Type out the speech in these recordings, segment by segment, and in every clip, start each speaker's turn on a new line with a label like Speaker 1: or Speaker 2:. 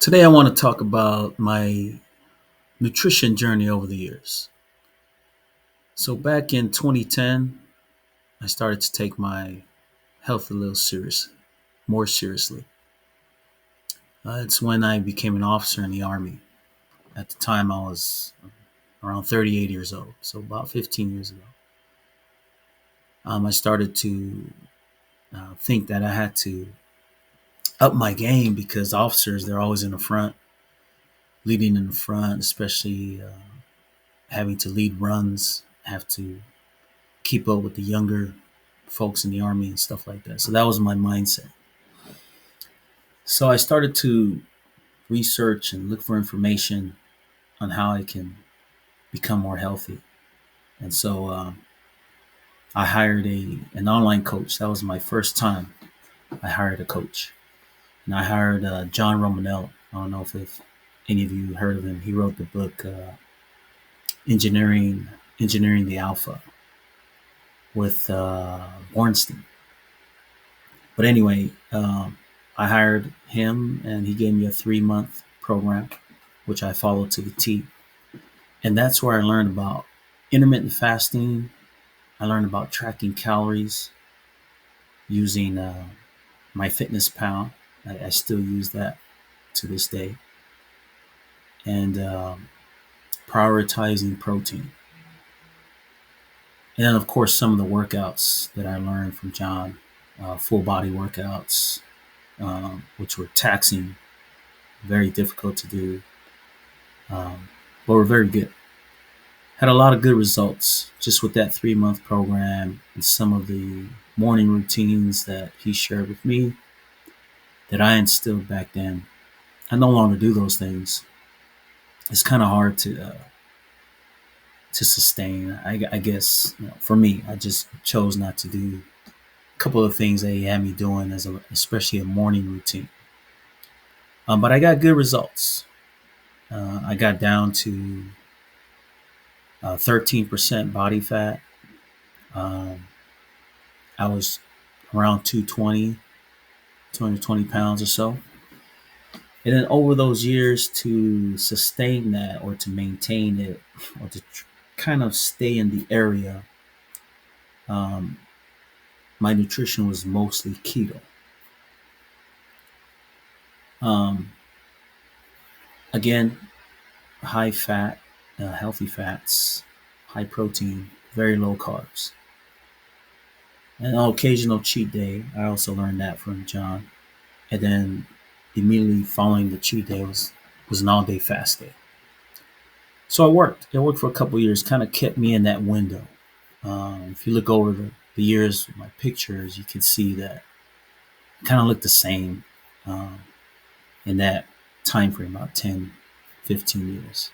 Speaker 1: Today, I want to talk about my nutrition journey over the years. So, back in 2010, I started to take my health a little more seriously. It's when I became an officer in the Army. At the time, I was around 38 years old, so about 15 years ago. I started to think that I had to up my game because officers, they're always in the front, leading in the front, especially having to lead runs, have to keep up with the younger folks in the Army and stuff like that. So that was my mindset. So I started to research and look for information on how I can become more healthy. And so I hired an online coach. That was my first time I hired a coach. And I hired John Romanello. I don't know if any of you heard of him. He wrote the book Engineering the Alpha with Bornstein. But anyway, I hired him and he gave me a 3-month program, which I followed to the T. And that's where I learned about intermittent fasting. I learned about tracking calories using MyFitnessPal. I still use that to this day. And prioritizing protein. And then, of course, some of the workouts that I learned from John, full body workouts, which were taxing, very difficult to do, but were very good. Had a lot of good results just with that 3-month program and some of the morning routines that he shared with me that I instilled back then. I no longer do those things. It's kind of hard to sustain. I guess for me, I just chose not to do a couple of things that he had me doing especially a morning routine. But I got good results. I got down to 13% body fat. I was around 220 pounds or so. And then over those years, to sustain that or to maintain it or to kind of stay in the area, my nutrition was mostly keto. Again, high fat, healthy fats, high protein, very low carbs. And an occasional cheat day. I also learned that from John. And then immediately following the cheat day was an all-day fast day. So it worked. It worked for a couple of years, kind of kept me in that window. If you look over the years, my pictures, you can see that it kind of looked the same in that time frame, about 10, 15 years.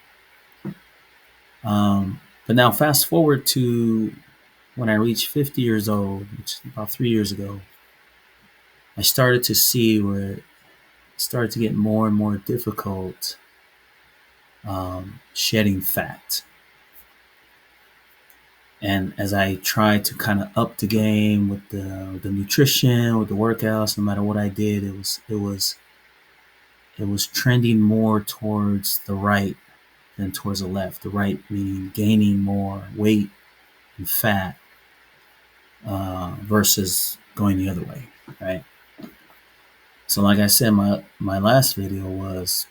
Speaker 1: But now fast forward to when I reached 50 years old, which is about 3 years ago, I started to see where it started to get more and more difficult shedding fat. And as I tried to kind of up the game with the nutrition, with the workouts, no matter what I did, it was trending more towards the right than towards the left. The right meaning gaining more weight and fat versus going the other way, right? So like I said, my last video was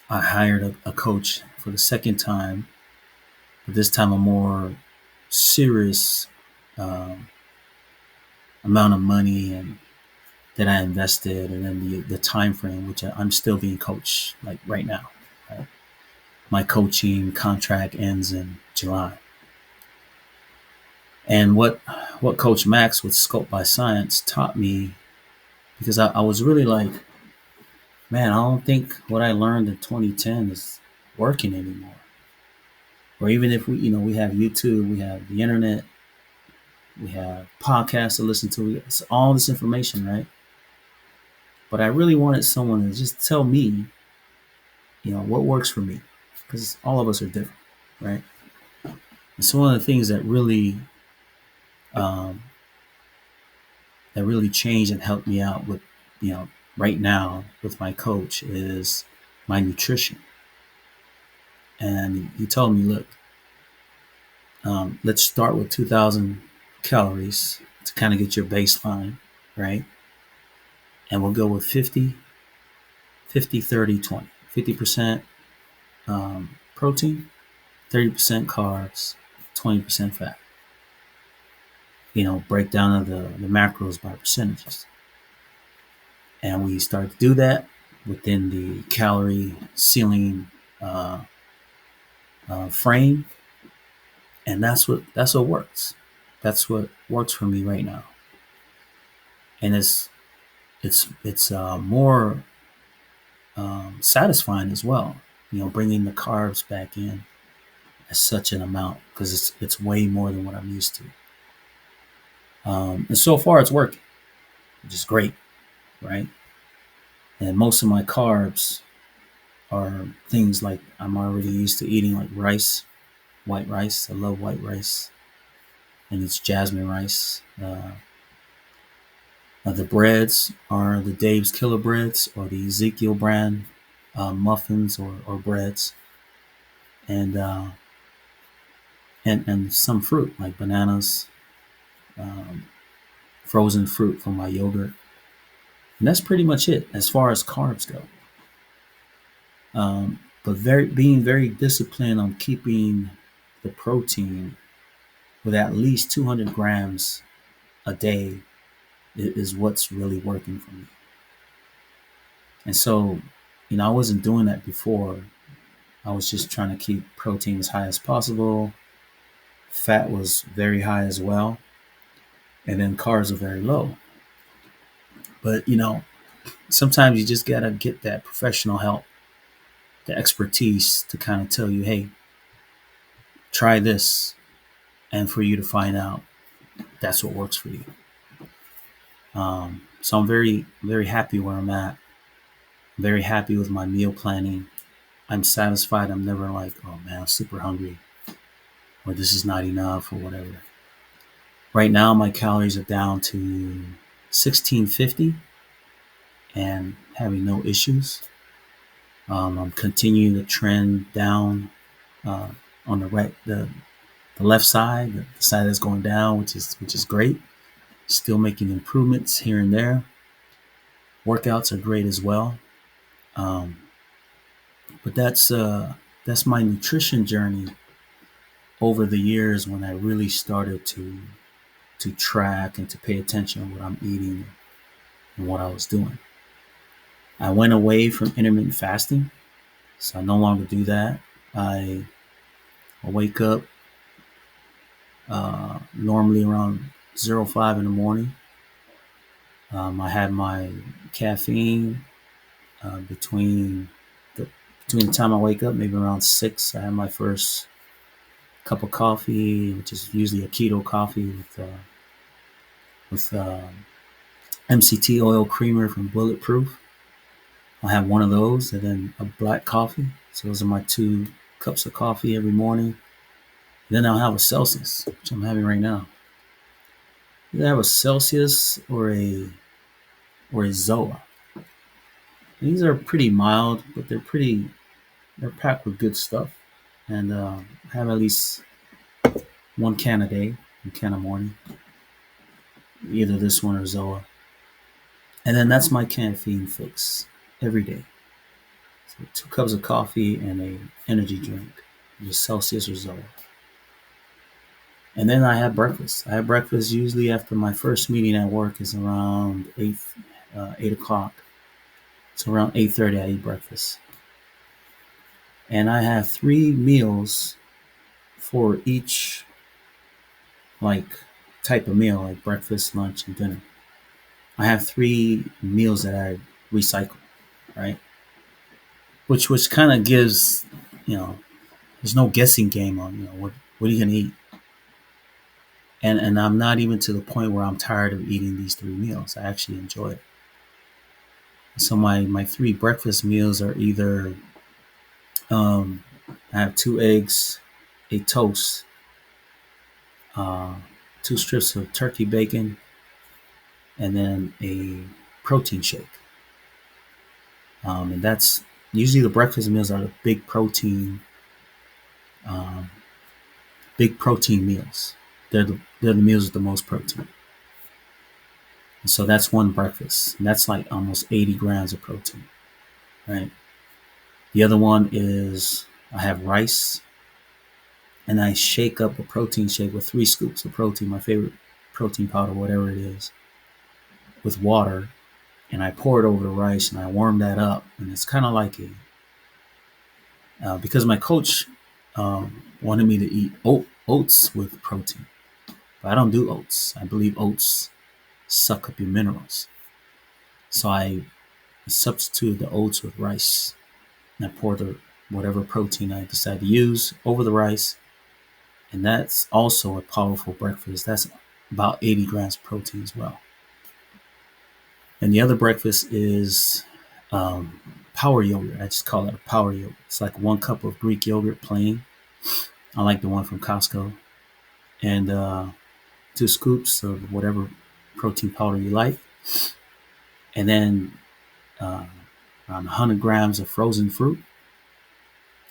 Speaker 1: I hired a coach for the second time, but this time a more serious amount of money and that I invested, and then the time frame, which I'm still being coached like right now. Right? My coaching contract ends in July. And what Coach Max with Scope by Science taught me, because I was really like, man, I don't think what I learned in 2010 is working anymore. Or even if we have YouTube, we have the internet, we have podcasts to listen to, it's all this information, right? But I really wanted someone to just tell me, what works for me, because all of us are different, right? And so one of the things that really changed and helped me out with, right now with my coach is my nutrition. And he told me, look, let's start with 2,000 calories to kind of get your baseline, right? And we'll go with 50, 50, 30, 20. 50% protein, 30% carbs, 20% fat. Breakdown of the macros by percentages. And we start to do that within the calorie ceiling uh, frame, and that's what works. That's what works for me right now, and it's more satisfying as well. Bringing the carbs back in at such an amount because it's way more than what I'm used to. And so far, it's working, which is great, right? And most of my carbs are things like I'm already used to eating, like rice, white rice. I love white rice, and it's jasmine rice. The breads are the Dave's Killer breads or the Ezekiel brand muffins or breads, and and some fruit like bananas, um, frozen fruit from my yogurt, and that's pretty much it as far as carbs go. But being very disciplined on keeping the protein with at least 200 grams a day is what's really working for me. And so, I wasn't doing that before. I was just trying to keep protein as high as possible. Fat was very high as well. And then carbs are very low. But, sometimes you just got to get that professional help, the expertise to kind of tell you, hey, try this. And for you to find out that's what works for you. So I'm very, very happy where I'm at. Very happy with my meal planning. I'm satisfied. I'm never like, oh man, I'm super hungry or this is not enough or whatever. Right now, my calories are down to 1650 and having no issues. I'm continuing the trend down uh, on the left side, the side that's going down, which is great. Still making improvements here and there. Workouts are great as well. Um, but that's my nutrition journey over the years when I really started to track and to pay attention to what I'm eating and what I was doing. I went away from intermittent fasting, so I no longer do that. I wake up normally around 05 in the morning. I have my caffeine between the time I wake up, maybe around 6. I have my first cup of coffee, which is usually a keto coffee with MCT oil creamer from Bulletproof. I'll have one of those and then a black coffee. So those are my 2 cups of coffee every morning. Then I'll have a Celsius, which I'm having right now. Either have a Celsius or a Zoa. These are pretty mild, but they're packed with good stuff. And I have at least 1 can a day, 1 can a morning. Either this one or Zoa. And then that's my caffeine fix every day. So 2 cups of coffee and a energy drink, just Celsius or Zoa. And then I have breakfast. I have breakfast usually after my first meeting at work is around 8 o'clock. So around 8:30 I eat breakfast. And I have 3 meals for each like type of meal, like breakfast, lunch, and dinner. I have 3 meals that I recycle, right? Which kind of gives, you know, there's no guessing game on, what are you gonna eat? And I'm not even to the point where I'm tired of eating these 3 meals. I actually enjoy it. So my 3 breakfast meals are either I have 2 eggs, a toast, uh, 2 strips of turkey bacon, and then a protein shake. And that's usually the breakfast meals are the um, big protein meals. They're the meals with the most protein. And so that's one breakfast. And that's like almost 80 grams of protein, right? The other one is I have rice and I shake up a protein shake with 3 scoops of protein, my favorite protein powder, whatever it is, with water. And I pour it over the rice and I warm that up. And it's kind of like because my coach wanted me to eat oats with protein. But I don't do oats. I believe oats suck up your minerals. So I substituted the oats with rice. And I pour the whatever protein I decide to use over the rice. And that's also a powerful breakfast. That's about 80 grams of protein as well. And the other breakfast is power yogurt. I just call it a power yogurt. It's like 1 cup of Greek yogurt plain. I like the one from Costco. And 2 scoops of whatever protein powder you like. And then uh, around 100 grams of frozen fruit.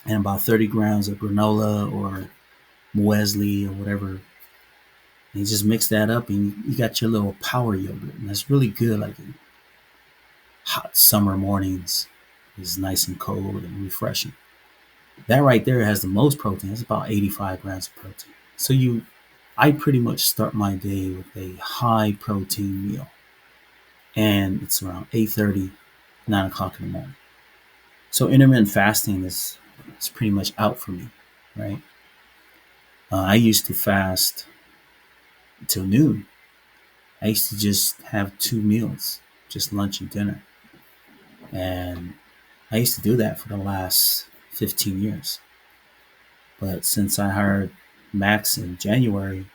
Speaker 1: And about 30 grams of granola or muesli or whatever. And you just mix that up and you got your little power yogurt. And that's really good. Like hot summer mornings is nice and cold and refreshing. That right there has the most protein. It's about 85 grams of protein. So I pretty much start my day with a high protein meal. And it's around 8:30, 9 o'clock in the morning. So intermittent fasting is pretty much out for me, right? I used to fast till noon. I used to just have 2 meals, just lunch and dinner. And I used to do that for the last 15 years. But since I hired Max in January,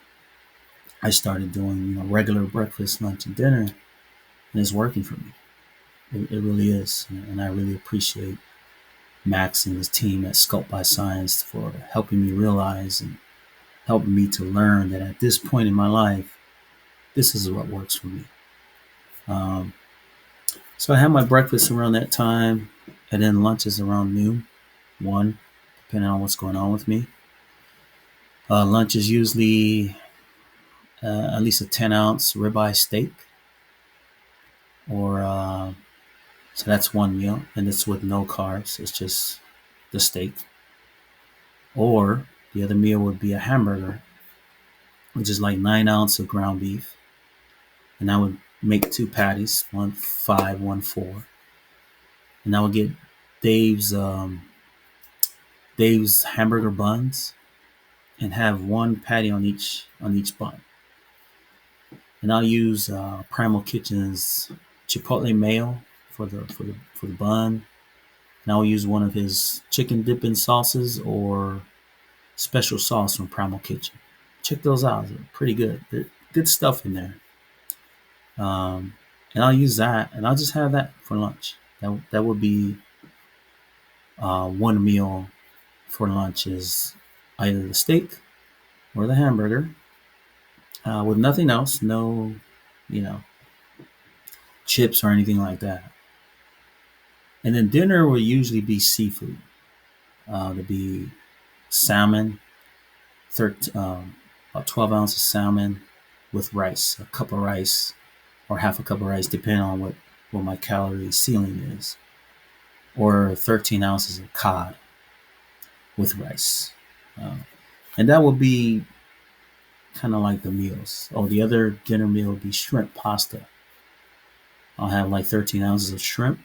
Speaker 1: I started doing regular breakfast, lunch, and dinner, and it's working for me. It really is, and I really appreciate Max and his team at Sculpt by Science for helping me realize and helping me to learn that at this point in my life, this is what works for me. Um, so I have my breakfast around that time, and then lunch is around noon, 1, depending on what's going on with me. Lunch is usually at least a 10-ounce ribeye steak, or so that's one meal, and it's with no carbs. It's just the steak. Or the other meal would be a hamburger, which is like 9 ounces of ground beef, and I would make 2 patties, 1 5, 1 4, and I would get Dave's Dave's hamburger buns, and have 1 patty on each bun. And I'll use Primal Kitchen's Chipotle mayo for the bun. And I'll use one of his chicken dipping sauces or special sauce from Primal Kitchen. Check those out; they're pretty good. They're good stuff in there. Um, and I'll use that, and I'll just have that for lunch. That would be one meal for lunch is either the steak or the hamburger with nothing else, no, you know, chips or anything like that. And then dinner will usually be seafood. To be salmon, about 12 ounces of salmon with rice, a cup of rice or half a cup of rice, depending on what my calorie ceiling is, or 13 ounces of cod with rice. Uh, and that will be kind of like the meals. Oh, the other dinner meal would be shrimp pasta. I'll have like 13 ounces of shrimp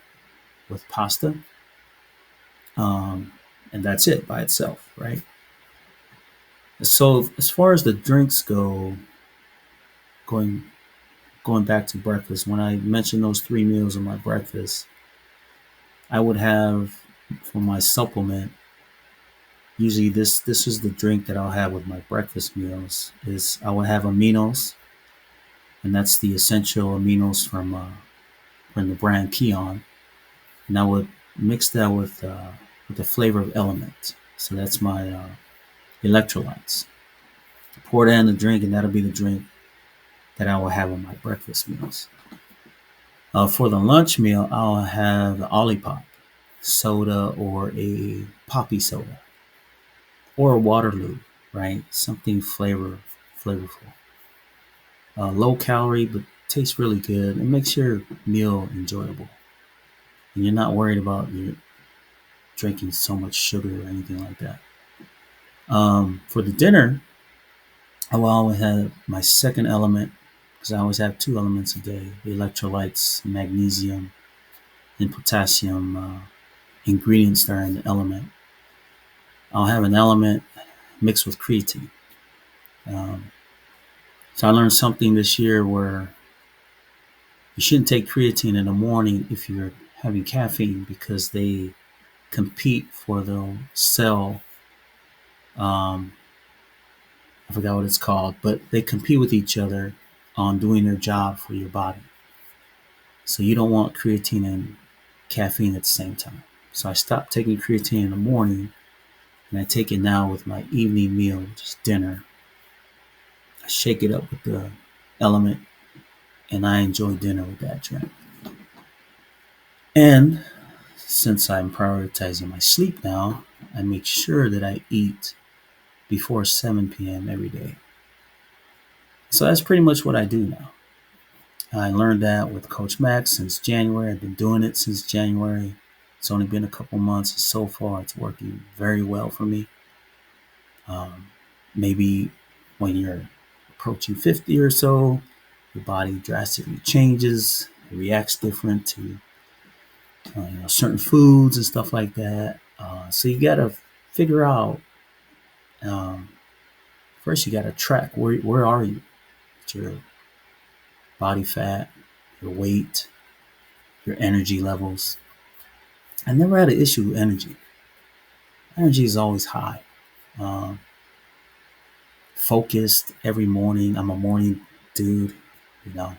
Speaker 1: with pasta. Um, and that's it by itself, right? So as far as the drinks go, going going back to breakfast, when I mentioned those 3 meals of my breakfast, I would have for my supplement. Usually, this is the drink that I'll have with my breakfast meals. Is I will have aminos, and that's the essential aminos from the brand Keon, and I would mix that with the flavor of element. So that's my electrolytes. Pour that in the drink, and that'll be the drink that I will have on my breakfast meals. For the lunch meal, I'll have an Olipop soda or a poppy soda or a Waterloo, right? Something flavorful. Low calorie, but tastes really good and makes your meal enjoyable. And you're not worried about your drinking so much sugar or anything like that. For the dinner, I will always have my second element because I always have two elements a day: the electrolytes, magnesium, and potassium ingredients that are in the element. I'll have an element mixed with creatine. Um, so I learned something this year where you shouldn't take creatine in the morning if you're having caffeine because they compete for the cell. Um, I forgot what it's called, but they compete with each other on doing their job for your body. So you don't want creatine and caffeine at the same time. So I stopped taking creatine in the morning and I take it now with my evening meal, which is dinner. I shake it up with the element and I enjoy dinner with that drink. And since I'm prioritizing my sleep now, I make sure that I eat before 7 p.m. every day. So that's pretty much what I do now. I learned that with Coach Max since January. I've been doing it since January. It's only been a couple months, and so far it's working very well for me. Um, Maybe when you're approaching 50 or so, your body drastically changes, it reacts different to certain foods and stuff like that. So you got to figure out um, first. You got to track where are you with your body fat, your weight, your energy levels. I never had an issue with energy. Energy is always high. Um, Focused every morning. I'm a morning dude, you know.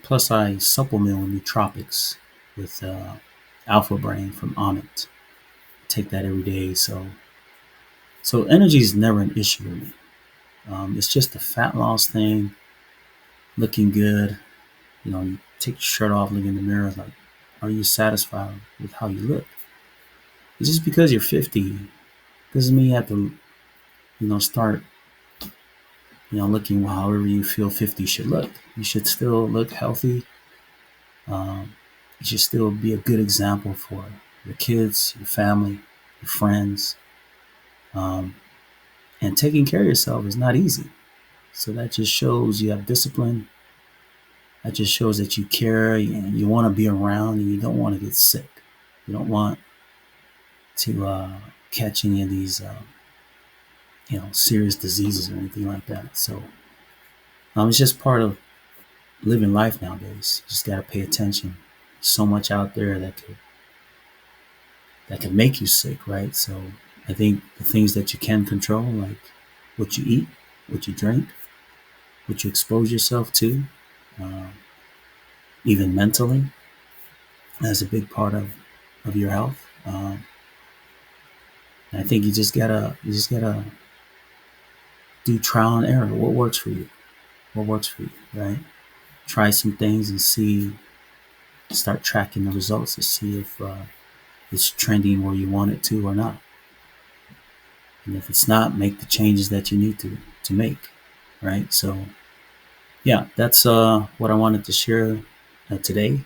Speaker 1: Plus, I supplement with nootropics with Alpha Brain from Onnit. Take that every day. So energy is never an issue with me. It's just a fat loss thing, looking good. You take your shirt off, look in the mirror, like, are you satisfied with how you look? It's just because you're 50 doesn't mean you have to, start, looking however you feel 50 should look. You should still look healthy. Um, you should still be a good example for your kids, your family, your friends. Um, and taking care of yourself is not easy. So that just shows you have discipline. That just shows that you care and you want to be around and you don't want to get sick. You don't want to catch any of these, serious diseases or anything like that. So it's just part of living life nowadays. You just got to pay attention. So much out there that can make you sick, right? So I think the things that you can control, like what you eat, what you drink, what you expose yourself to, uh, even mentally, that's a big part of your health. And I think you just gotta do trial and error. What works for you? What works for you, right? Try some things and see. Start tracking the results to see if it's trending where you want it to or not. And if it's not, make the changes that you need to make, right? So yeah, that's what I wanted to share today.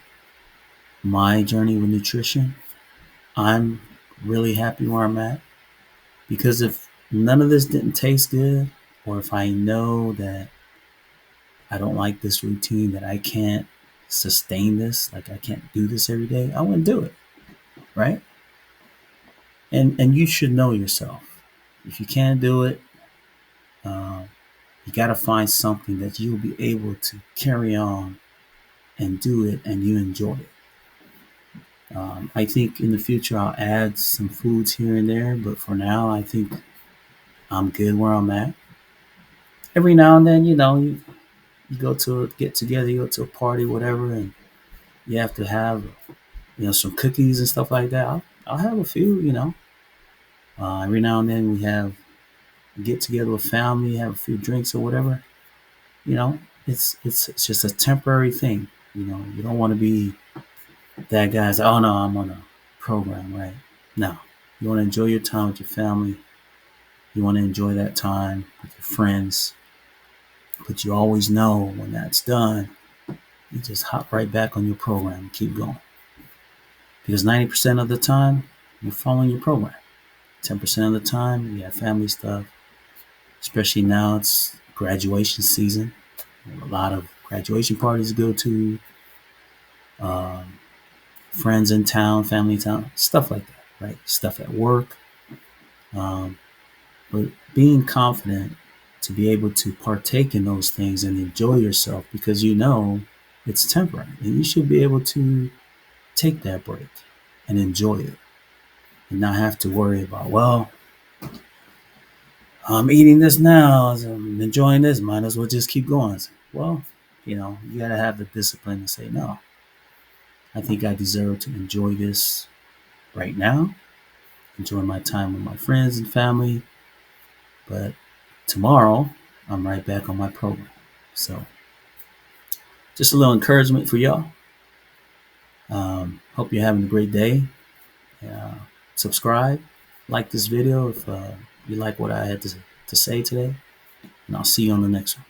Speaker 1: My journey with nutrition. I'm really happy where I'm at because if none of this didn't taste good, or if I know that I don't like this routine, that I can't sustain this, like I can't do this every day, I wouldn't do it, right? And you should know yourself. If you can't do it, um, you got to find something that you'll be able to carry on and do it and you enjoy it. I think in the future I'll add some foods here and there, but for now I think I'm good where I'm at. Every now and then, you go to a get together, you go to a party, whatever, and you have to have some cookies and stuff like that. I'll have a few. Every now and then we have get together with family, have a few drinks or whatever. You know, it's just a temporary thing. You don't want to be that guy's, oh no, I'm on a program, right? No. You want to enjoy your time with your family. You want to enjoy that time with your friends. But you always know when that's done, you just hop right back on your program and keep going. Because 90% of the time, you're following your program. 10% of the time, you have family stuff. Especially now, it's graduation season. A lot of graduation parties to go to, um, friends in town, family in town, stuff like that, right? Stuff at work. Um, but being confident to be able to partake in those things and enjoy yourself because you know it's temporary and you should be able to take that break and enjoy it and not have to worry about, well, I'm eating this now, so I'm enjoying this, might as well just keep going. Well, you got to have the discipline to say, no, I think I deserve to enjoy this right now, enjoy my time with my friends and family, but tomorrow I'm right back on my program. So, just a little encouragement for y'all. Hope you're having a great day. Uh, Subscribe, like this video if you like what I had to say today, and I'll see you on the next one.